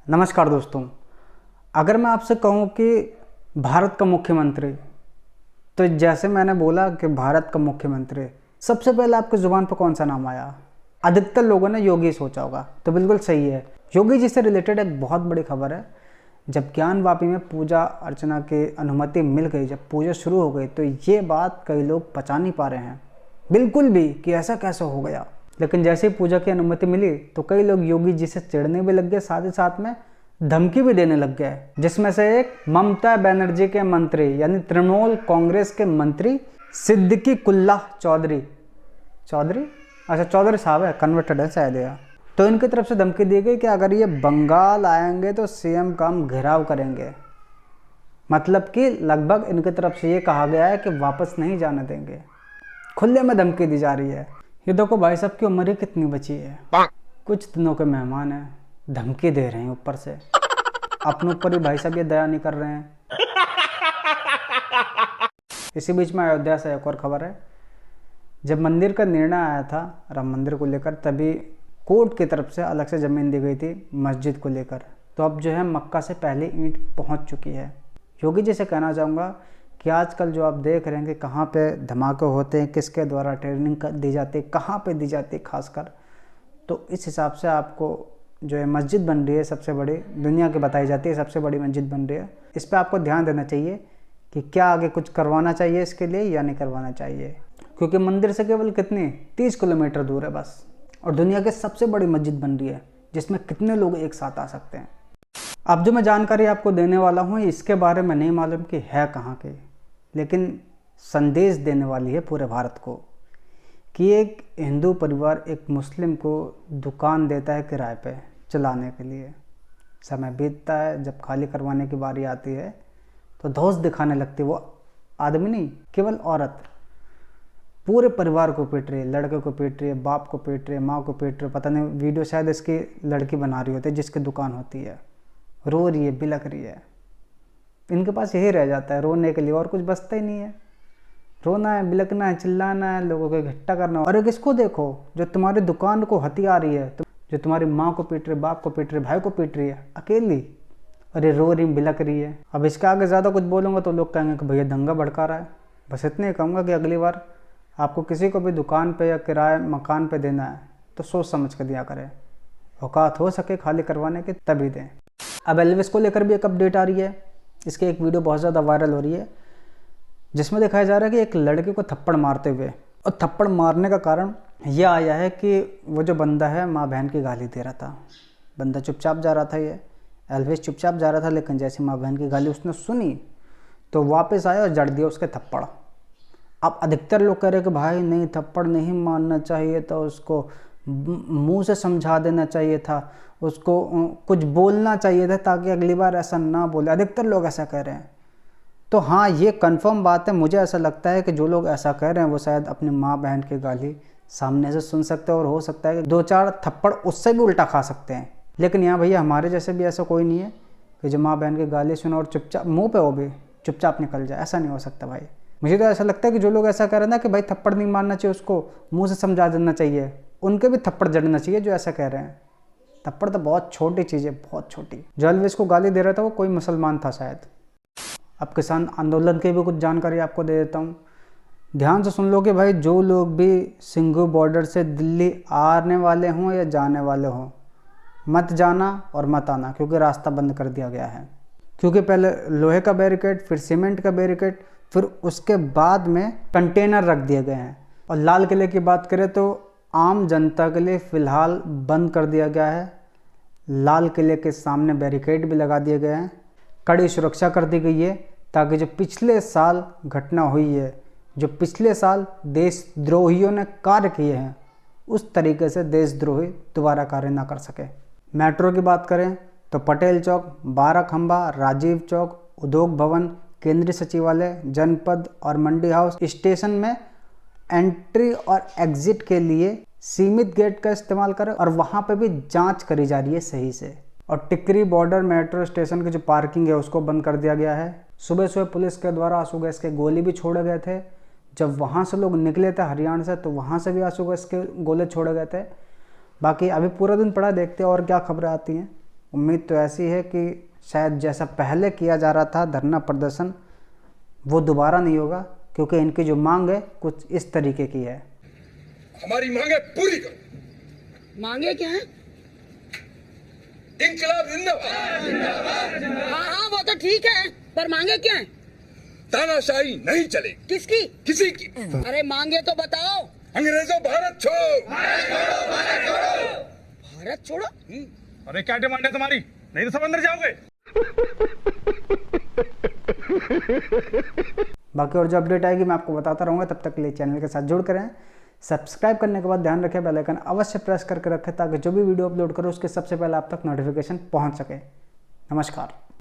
नमस्कार दोस्तों। अगर मैं आपसे कहूं कि भारत का मुख्यमंत्री, तो जैसे मैंने बोला कि भारत का मुख्यमंत्री, सबसे पहले आपकी ज़ुबान पर कौन सा नाम आया? अधिकतर लोगों ने योगी सोचा होगा, तो बिल्कुल सही है। योगी जी से रिलेटेड एक बहुत बड़ी खबर है। जब ज्ञानवापी में पूजा अर्चना की अनुमति मिल गई, जब पूजा शुरू हो गई, तो ये बात कई लोग पचा नहीं पा रहे हैं बिल्कुल भी कि ऐसा कैसे हो गया। लेकिन जैसे ही पूजा की अनुमति मिली तो कई लोग योगी जी से चिढ़ने भी लग गए, साथ ही साथ में धमकी भी देने लग गए, जिसमें से एक ममता बनर्जी के मंत्री यानी तृणमूल कांग्रेस के मंत्री सिद्दीकुल्लाह चौधरी अच्छा चौधरी साहब है, कन्वर्टेड है शायद यह। तो इनकी तरफ से धमकी दी गई कि अगर ये बंगाल आएंगे तो सीएम का हम घेराव करेंगे। मतलब कि लगभग इनकी तरफ से ये कहा गया है कि वापस नहीं जाने देंगे। खुले में धमकी दी जा रही है। ये देखो भाई साहब की उम्र ही कितनी बची है, कुछ दिनों के मेहमान हैं, धमकी दे रहे हैं ऊपर से। अपने ऊपर ही भाई साहब ये दया नहीं कर रहे हैं। इसी बीच में अयोध्या से एक और खबर है। जब मंदिर का निर्णय आया था राम मंदिर को लेकर, तभी कोर्ट की तरफ से अलग से ज़मीन दी गई थी मस्जिद को लेकर। तो अब जो है मक्का से पहले ईंट पहुंच चुकी है। योगी जी से कहना चाहूँगा कि आजकल जो आप देख रहे हैं कि कहाँ पे धमाके होते हैं, किसके द्वारा ट्रेनिंग दी जाती है, कहाँ पे दी जाती है खासकर, तो इस हिसाब से आपको जो है मस्जिद बन रही है सबसे बड़ी, दुनिया की बताई जाती है सबसे बड़ी मस्जिद बन रही है। इस पर आपको ध्यान देना चाहिए कि क्या आगे कुछ करवाना चाहिए इसके लिए या नहीं करवाना चाहिए, क्योंकि मंदिर से केवल कितनी 30 किलोमीटर दूर है बस, और दुनिया की सबसे बड़ी मस्जिद बन रही है जिसमें कितने लोग एक साथ आ सकते हैं। अब जो मैं जानकारी आपको देने वाला हूँ इसके बारे में नहीं मालूम कि है कहाँ के, लेकिन संदेश देने वाली है पूरे भारत को कि एक हिंदू परिवार एक मुस्लिम को दुकान देता है किराए पे चलाने के लिए। समय बीतता है, जब खाली करवाने की बारी आती है तो धौंस दिखाने लगती है। वो आदमी नहीं, केवल औरत पूरे परिवार को पीट रही है, लड़के को पीट रही है, बाप को पीट रही है, माँ को पीट रही है। पता नहीं वीडियो शायद इसकी लड़की बना रही होती है जिसकी दुकान होती है। रो रही है, बिलक रही है। इनके पास यही रह जाता है रोने के लिए, और कुछ बचता ही नहीं है। रोना है, बिलकना है, चिल्लाना है, लोगों को इकट्ठा करना है। और एक इसको देखो जो तुम्हारी दुकान को हथिया रही है, जो तुम्हारी माँ को पीट रही है, बाप को पीट रही है, भाई को पीट रही है अकेली, और ये रो रही बिलक रही है। अब इसके आगे ज़्यादा कुछ बोलूँगा तो लोग कहेंगे कि भैया दंगा भड़का रहा है। बस इतने ही कहूँगा कि अगली बार आपको किसी को भी दुकान पे या किराए मकान पे देना है तो सोच समझ कर दिया करें। औकात हो सके खाली करवाने के तभी दें। अब एल्विस को लेकर भी एक अपडेट आ रही है। इसकी एक वीडियो बहुत ज़्यादा वायरल हो रही है जिसमें दिखाया जा रहा है कि एक लड़के को थप्पड़ मारते हुए, और थप्पड़ मारने का कारण यह आया है कि वो जो बंदा है माँ बहन की गाली दे रहा था। बंदा चुपचाप जा रहा था, ये एल्विस चुपचाप जा रहा था, लेकिन जैसे माँ बहन की गाली उसने सुनी तो वापस आया और जड़ दिया उसके थप्पड़। अब अधिकतर लोग कह रहे हैं कि भाई नहीं, थप्पड़ नहीं मारना चाहिए था, उसको मुंह से समझा देना चाहिए था, उसको कुछ बोलना चाहिए था ताकि अगली बार ऐसा ना बोले। अधिकतर लोग ऐसा कह रहे हैं। तो हाँ, ये कंफर्म बात है। मुझे ऐसा लगता है कि जो लोग ऐसा कह रहे हैं वो शायद अपनी माँ बहन की गाली सामने से सुन सकते हैं, और हो सकता है कि 2-4 थप्पड़ उससे भी उल्टा खा सकते हैं। लेकिन यहाँ भैया हमारे जैसे भी ऐसा कोई नहीं है कि जो माँ बहन की गाली सुना और चुपचाप मुँह पे वो भी चुपचाप निकल जाए। ऐसा नहीं हो सकता भाई। मुझे तो ऐसा लगता है कि जो लोग ऐसा कह रहे हैं ना कि भाई थप्पड़ नहीं मारना चाहिए, उसको मुँह से समझा देना चाहिए, उनके भी थप्पड़ जड़ना चाहिए जो ऐसा कह रहे हैं। थप्पड़ तो बहुत छोटी चीज़ है, बहुत छोटी। जो एल्विस को गाली दे रहा था वो कोई मुसलमान था शायद। अब किसान आंदोलन की भी कुछ जानकारी आपको दे देता हूँ। ध्यान से सुन लो कि भाई जो लोग भी सिंघू बॉर्डर से दिल्ली आने वाले हों या जाने वाले हों, मत जाना और मत आना, क्योंकि रास्ता बंद कर दिया गया है। क्योंकि पहले लोहे का बैरिकेड, फिर सीमेंट का बैरिकेड, फिर उसके बाद में कंटेनर रख दिए गए हैं। और लाल किले की बात करें तो आम जनता के लिए फ़िलहाल बंद कर दिया गया है। लाल किले के सामने बैरिकेड भी लगा दिए गए हैं, कड़ी सुरक्षा कर दी गई है, ताकि जो पिछले साल घटना हुई है, जो पिछले साल देशद्रोहियों ने कार्य किए हैं, उस तरीके से देशद्रोही दोबारा कार्य ना कर सके। मेट्रो की बात करें तो पटेल चौक, 12 खंबा, राजीव चौक, उद्योग भवन, केंद्रीय सचिवालय, जनपद और मंडी हाउस स्टेशन में एंट्री और एग्जिट के लिए सीमित गेट का इस्तेमाल करें, और वहाँ पे भी जांच करी जा रही है सही से। और टिकरी बॉर्डर मेट्रो स्टेशन की जो पार्किंग है उसको बंद कर दिया गया है। सुबह सुबह पुलिस के द्वारा आंसू गैस के गोले भी छोड़े गए थे। जब वहाँ से लोग निकले थे हरियाणा से, तो वहाँ से भी आंसू गैस के गोले छोड़े गए थे। बाकी अभी पूरा दिन पड़ा, देखते हैं और क्या खबरें आती हैं। उम्मीद तो ऐसी है कि शायद जैसा पहले किया जा रहा था धरना प्रदर्शन, वो दोबारा नहीं होगा, क्योंकि इनकी जो मांग है कुछ इस तरीके की है। हमारी मांगे पूरी करो। मांगे क्या है? इंकलाब जिंदाबाद। हाँ वो तो ठीक है, पर मांगे क्या है? तानाशाही नहीं चले। किसकी? किसी की। अरे मांगे तो बताओ। अंग्रेजों भारत छोड़ो। भारत छोड़ो? अरे क्या डिमांड है तुम्हारी? नहीं तो सब अंदर जाओगे। बाकी और जो अपडेट आएगी मैं आपको बताता रहूँगा। तब तक के लिए चैनल के साथ जुड़ कर रहें। सब्सक्राइब करने के बाद ध्यान रखें बेल आइकन अवश्य प्रेस करके रखें, ताकि जो भी वीडियो अपलोड करो उसके सबसे पहले आप तक नोटिफिकेशन पहुंच सके। नमस्कार।